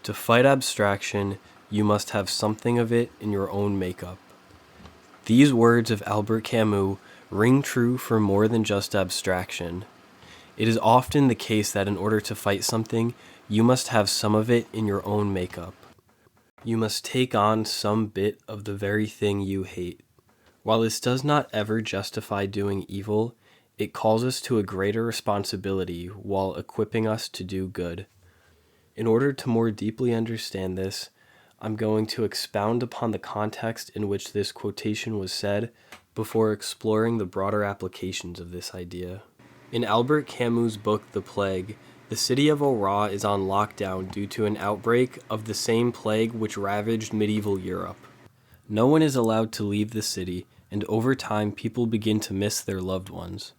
To fight abstraction, you must have something of it in your own makeup. These words of Albert Camus ring true for more than just abstraction. It is often the case that in order to fight something, you must have some of it in your own makeup. You must take on some bit of the very thing you hate. While this does not ever justify doing evil, it calls us to a greater responsibility while equipping us to do good. In order to more deeply understand this, I'm going to expound upon the context in which this quotation was said before exploring the broader applications of this idea. In Albert Camus' book The Plague, the city of Orà is on lockdown due to an outbreak of the same plague which ravaged medieval Europe. No one is allowed to leave the city, and over time people begin to miss their loved ones.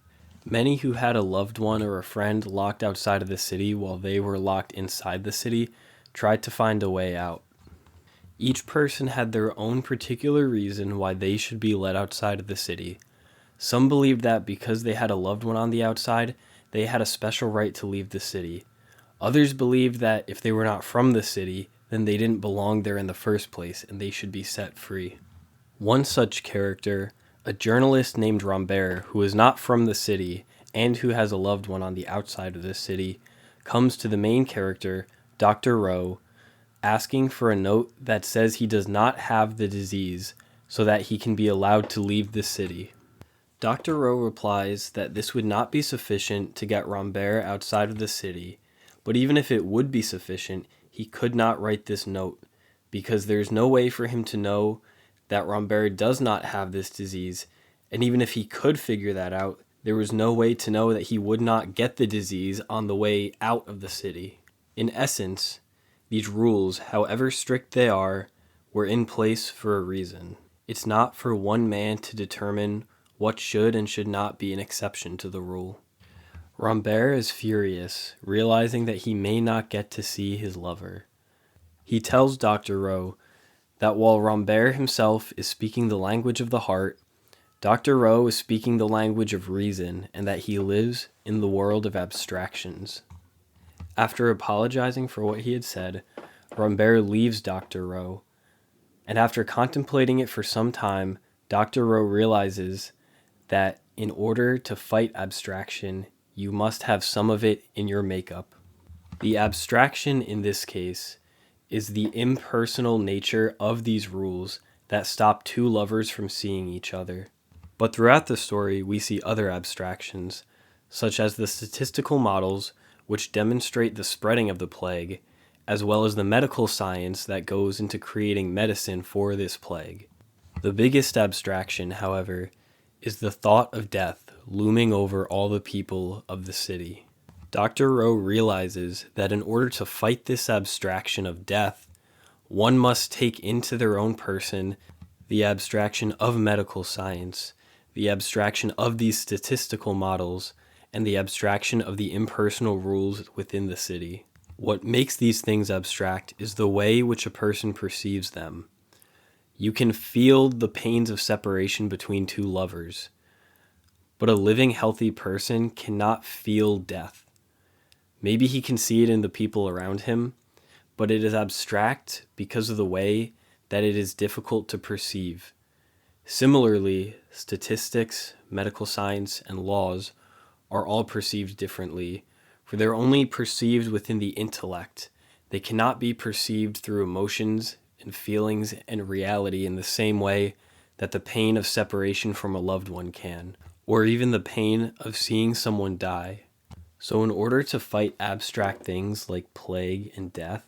Many who had a loved one or a friend locked outside of the city while they were locked inside the city tried to find a way out. Each person had their own particular reason why they should be let outside of the city. Some believed that because they had a loved one on the outside, they had a special right to leave the city. Others believed that if they were not from the city, then they didn't belong there in the first place and they should be set free. One such character, a journalist named Rambert, who is not from the city and who has a loved one on the outside of the city, comes to the main character, Dr. Rowe, asking for a note that says he does not have the disease so that he can be allowed to leave the city. Dr. Rowe replies that this would not be sufficient to get Rambert outside of the city, but even if it would be sufficient, he could not write this note, because there is no way for him to know that Rambert does not have this disease, and even if he could figure that out, there was no way to know that he would not get the disease on the way out of the city. In essence, these rules, however strict they are, were in place for a reason. It's not for one man to determine what should and should not be an exception to the rule. Rambert is furious, realizing that he may not get to see his lover. He tells Dr. Rowe that while Rambert himself is speaking the language of the heart, Dr. Rowe is speaking the language of reason, and that he lives in the world of abstractions. After apologizing for what he had said, Rambert leaves Dr. Rowe, and after contemplating it for some time, Dr. Rowe realizes that in order to fight abstraction, you must have some of it in your makeup. The abstraction in this case is the impersonal nature of these rules that stop two lovers from seeing each other. But throughout the story, we see other abstractions, such as the statistical models which demonstrate the spreading of the plague, as well as the medical science that goes into creating medicine for this plague. The biggest abstraction, however, is the thought of death looming over all the people of the city. Dr. Rowe realizes that in order to fight this abstraction of death, one must take into their own person the abstraction of medical science, the abstraction of these statistical models, and the abstraction of the impersonal rules within the city. What makes these things abstract is the way which a person perceives them. You can feel the pains of separation between two lovers, but a living, healthy person cannot feel death. Maybe he can see it in the people around him, but it is abstract because of the way that it is difficult to perceive. Similarly, statistics, medical science, and laws are all perceived differently, for they're only perceived within the intellect. They cannot be perceived through emotions and feelings and reality in the same way that the pain of separation from a loved one can, or even the pain of seeing someone die. So in order to fight abstract things like plague and death,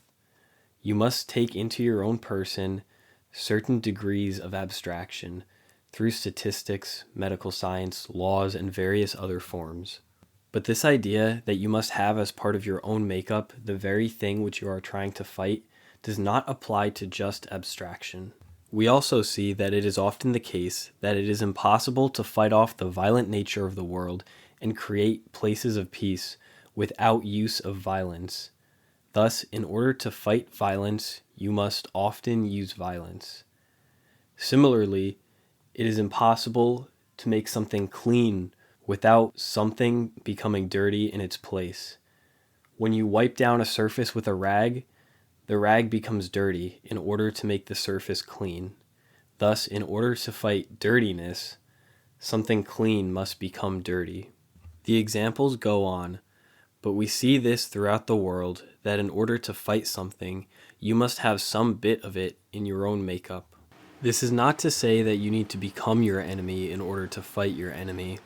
you must take into your own person certain degrees of abstraction through statistics, medical science, laws, and various other forms. But this idea that you must have as part of your own makeup the very thing which you are trying to fight does not apply to just abstraction. We also see that it is often the case that it is impossible to fight off the violent nature of the world and create places of peace without use of violence. Thus, in order to fight violence, you must often use violence. Similarly, it is impossible to make something clean without something becoming dirty in its place. When you wipe down a surface with a rag, The rag becomes dirty in order to make the surface clean. Thus, in order to fight dirtiness, something clean must become dirty. The examples go on, but we see this throughout the world, that in order to fight something, you must have some bit of it in your own makeup. This is not to say that you need to become your enemy in order to fight your enemy.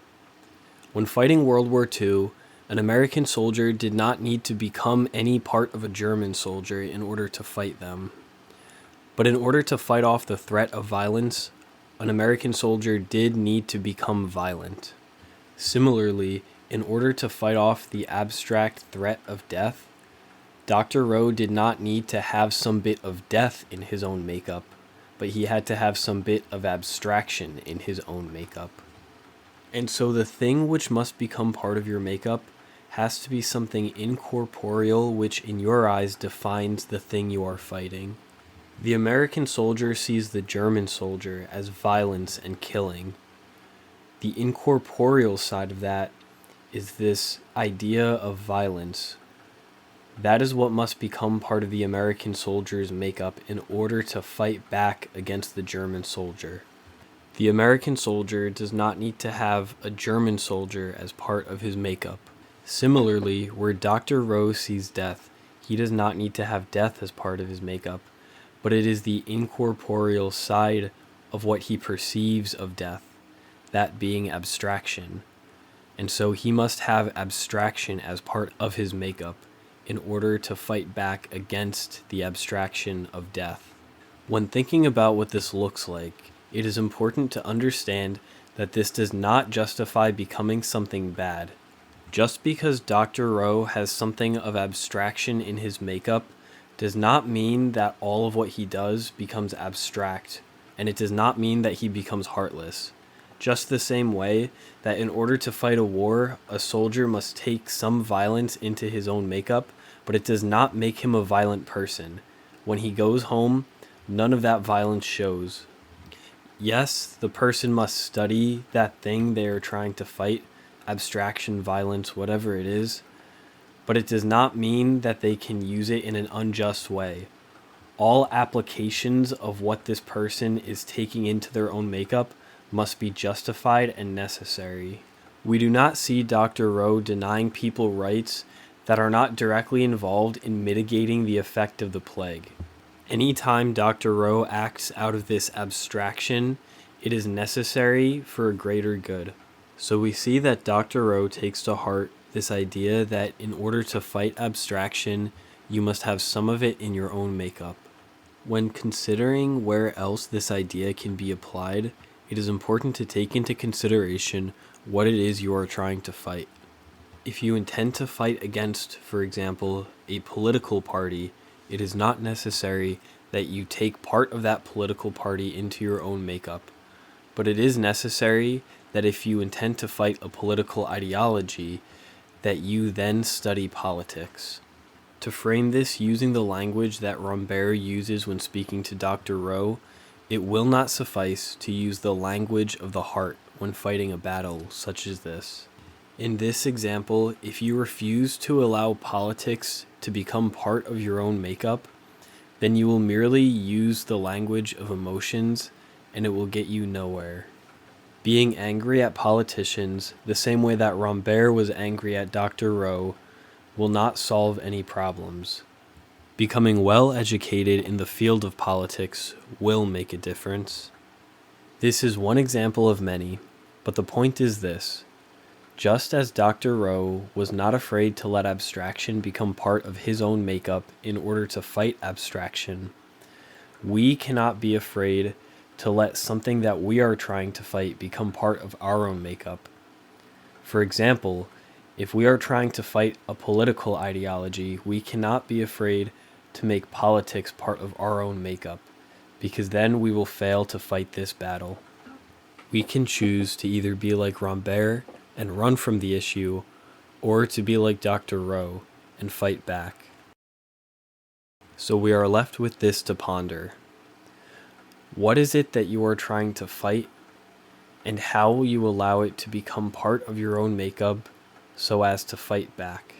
When fighting World War II, an American soldier did not need to become any part of a German soldier in order to fight them. But in order to fight off the threat of violence, an American soldier did need to become violent. Similarly, in order to fight off the abstract threat of death, Dr. Rowe did not need to have some bit of death in his own makeup, but he had to have some bit of abstraction in his own makeup. And so the thing which must become part of your makeup has to be something incorporeal which in your eyes defines the thing you are fighting. The American soldier sees the German soldier as violence and killing. The incorporeal side of that is this idea of violence. That is what must become part of the American soldier's makeup in order to fight back against the German soldier. The American soldier does not need to have a German soldier as part of his makeup. Similarly, where Dr. Rowe sees death, he does not need to have death as part of his makeup, but it is the incorporeal side of what he perceives of death, that being abstraction. And so he must have abstraction as part of his makeup in order to fight back against the abstraction of death. When thinking about what this looks like, it is important to understand that this does not justify becoming something bad. Just because Dr. Rowe has something of abstraction in his makeup does not mean that all of what he does becomes abstract, and it does not mean that he becomes heartless. Just the same way that in order to fight a war, a soldier must take some violence into his own makeup, but it does not make him a violent person. When he goes home, none of that violence shows. Yes, the person must study that thing they are trying to fight, abstraction, violence, whatever it is, but it does not mean that they can use it in an unjust way. All applications of what this person is taking into their own makeup must be justified and necessary. We do not see Dr. Rowe denying people rights that are not directly involved in mitigating the effect of the plague. Anytime Dr. Rowe acts out of this abstraction, it is necessary for a greater good. So we see that Dr. Rowe takes to heart this idea that in order to fight abstraction, you must have some of it in your own makeup. When considering where else this idea can be applied, it is important to take into consideration what it is you are trying to fight. If you intend to fight against, for example, a political party, it is not necessary that you take part of that political party into your own makeup. But it is necessary that if you intend to fight a political ideology, that you then study politics. To frame this using the language that Rambert uses when speaking to Dr. Rowe, it will not suffice to use the language of the heart when fighting a battle such as this. In this example, if you refuse to allow politics to become part of your own makeup, then you will merely use the language of emotions and it will get you nowhere. Being angry at politicians, the same way that Rambert was angry at Dr. Rowe, will not solve any problems. Becoming well educated in the field of politics will make a difference. This is one example of many, but the point is this. Just as Dr. Rowe was not afraid to let abstraction become part of his own makeup in order to fight abstraction, we cannot be afraid to let something that we are trying to fight become part of our own makeup. For example, if we are trying to fight a political ideology, we cannot be afraid to make politics part of our own makeup, because then we will fail to fight this battle. We can choose to either be like Rambert and run from the issue, or to be like Dr. Rowe and fight back. So we are left with this to ponder. What is it that you are trying to fight, and how will you allow it to become part of your own makeup so as to fight back?